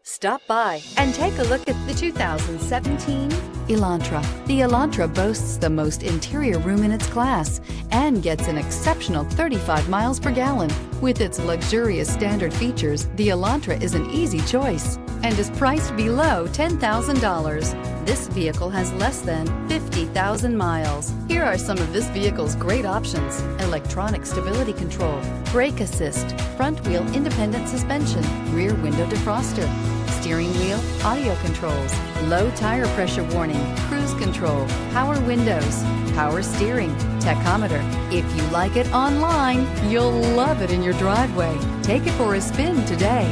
Stop by and take a look at the 2017 Elantra. The Elantra boasts the most interior room in its class and gets an exceptional 35 miles per gallon. With its luxurious standard features, the Elantra is an easy choice and is priced below $10,000. This vehicle has less than 50,000 miles. Here are some of this vehicle's great options: electronic stability control, brake assist, front wheel independent suspension, rear window defroster, steering wheel audio controls, low tire pressure warning, cruise control, power windows, power steering, tachometer. If you like it online, you'll love it in your driveway. Take it for a spin today.